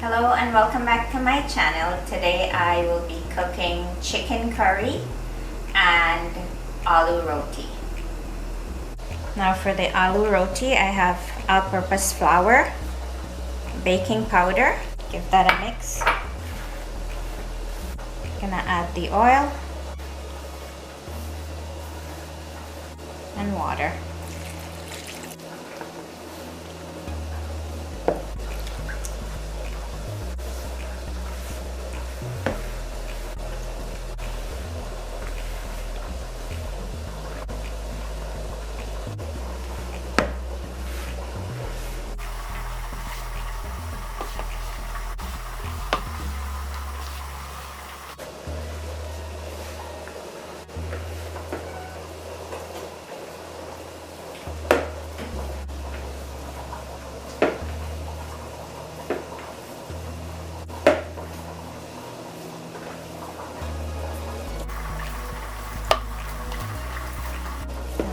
Hello and welcome back to my channel. Today I will be cooking chicken curry and aloo roti. Now for the aloo roti, I have all-purpose flour, baking powder. Give that a mix. Gonna add the oil and water.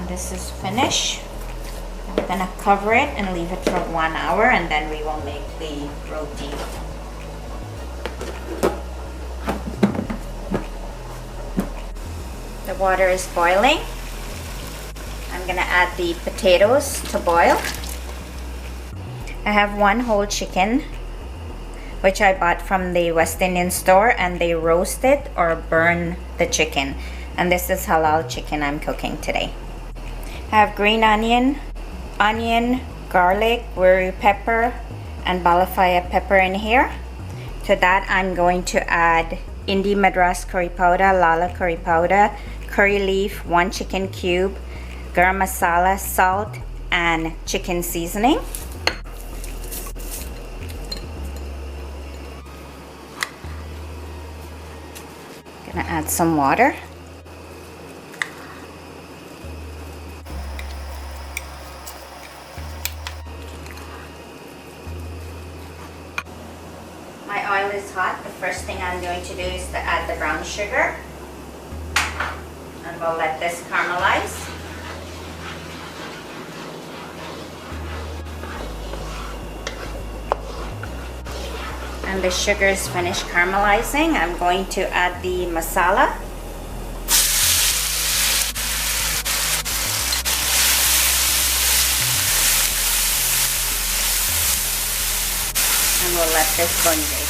This is finished. I'm gonna cover it and leave it for 1 hour, and then we will make the roti. The water is boiling. I'm gonna add the potatoes to boil. I have 1 whole chicken, which I bought from the West Indian store, and they roast it or burn the chicken. And this is halal chicken I'm cooking today. I have green onion, garlic, curry pepper, and balafaya pepper in here. To that, I'm going to add Indi Madras curry powder, Lala curry powder, curry leaf, 1 chicken cube, garam masala, salt, and chicken seasoning. Gonna add some water. My oil is hot. The first thing I'm going to do is to add the brown sugar, and we'll let this caramelize. And the sugar is finished caramelizing. I'm going to add the masala. And we'll let this bunjay.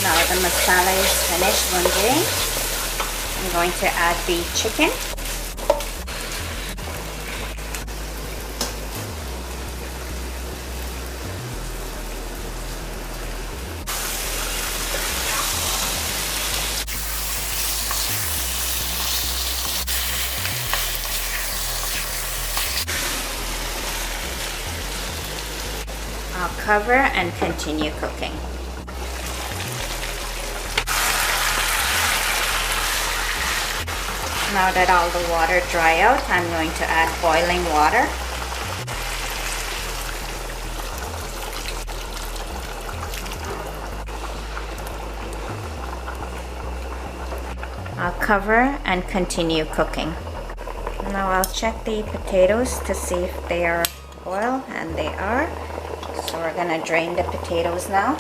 Now the masala is finished bunjaying. I'm going to add the chicken. I'll cover and continue cooking. Now that all the water dry out, I'm going to add boiling water. I'll cover and continue cooking. Now I'll check the potatoes to see if they are boiled, and they are. So we're gonna drain the potatoes now.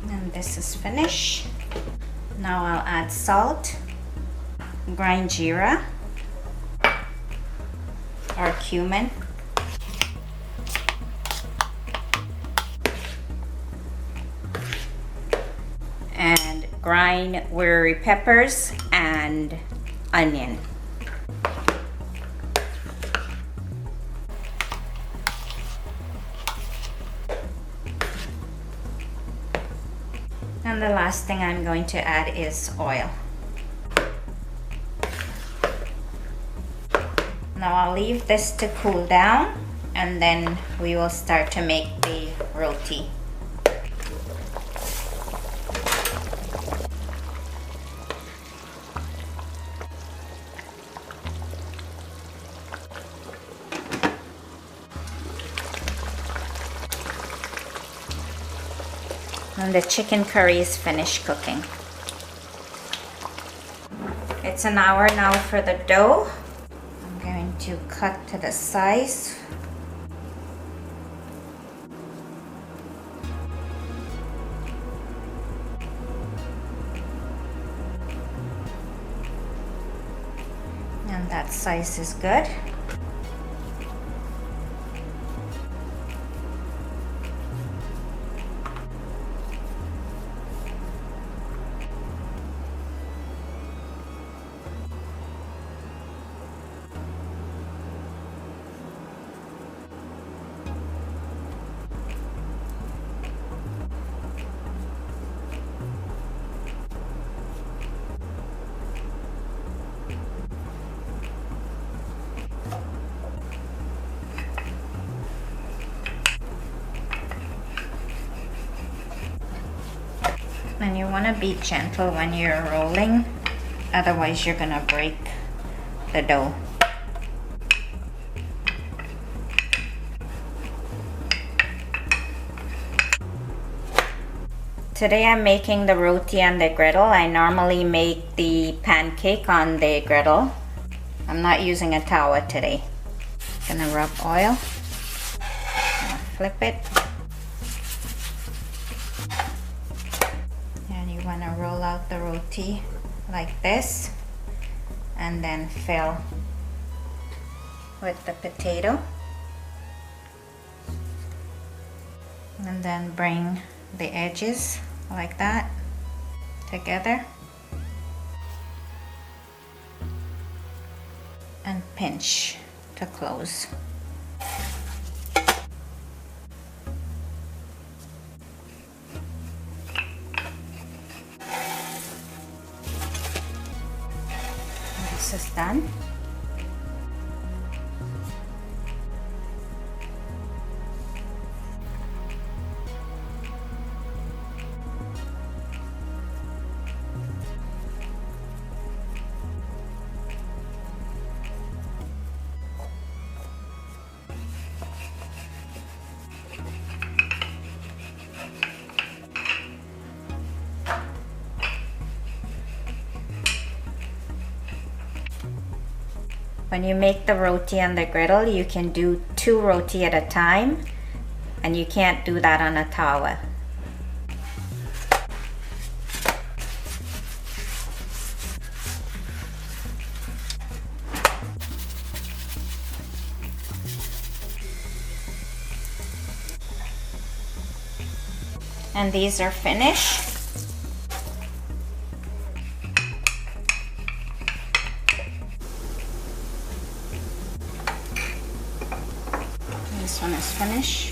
And this is finished. Now I'll add salt, grind jeera, our cumin. And grind worry peppers and onion. And the last thing I'm going to add is oil. Now I'll leave this to cool down and then we will start to make the roti. And the chicken curry is finished cooking. It's an hour now for the dough. I'm going to cut to the size. And that size is good. And you want to be gentle when you're rolling, otherwise you're gonna break the dough. Today I'm making the roti on the griddle. I normally make the pancake on the griddle. I'm not using a tawa today. Gonna rub oil, gonna flip it. Want to roll out the roti like this and then fill with the potato and then bring the edges like that together and pinch to close. This is done. When you make the roti on the griddle, you can do 2 roti at a time, and you can't do that on a tawa. And these are finished. This one is finished.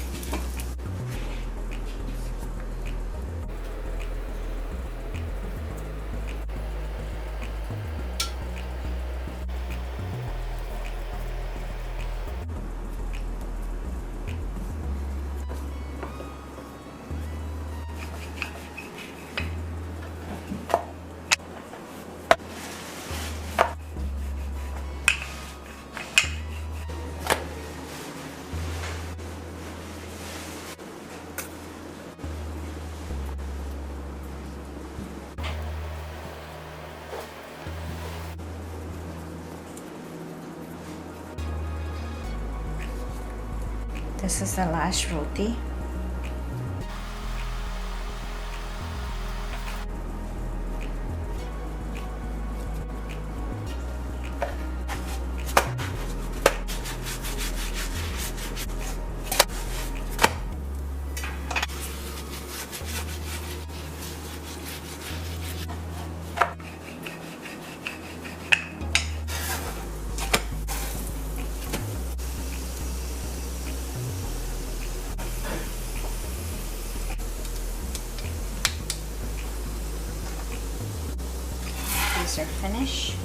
This is the last roti. are finished.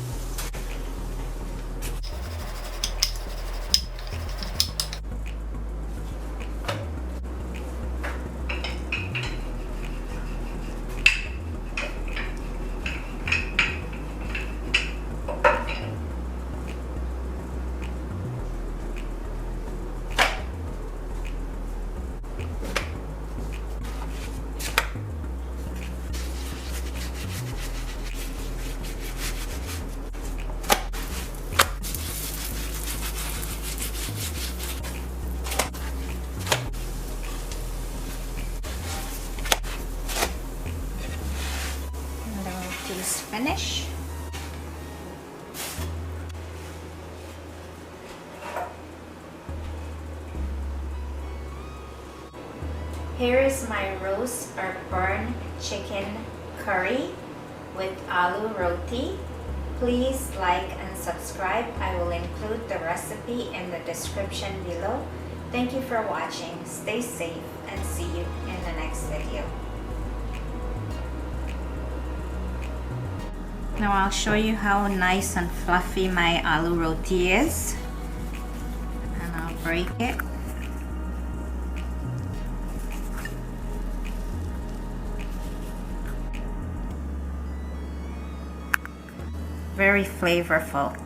Is finished. Here is my roast or burnt chicken curry with aloo roti. Please like and subscribe. I will include the recipe in the description below. Thank you for watching. Stay safe and see you in the next video. Now I'll show you how nice and fluffy my aloo roti is. And I'll break it. Very flavorful.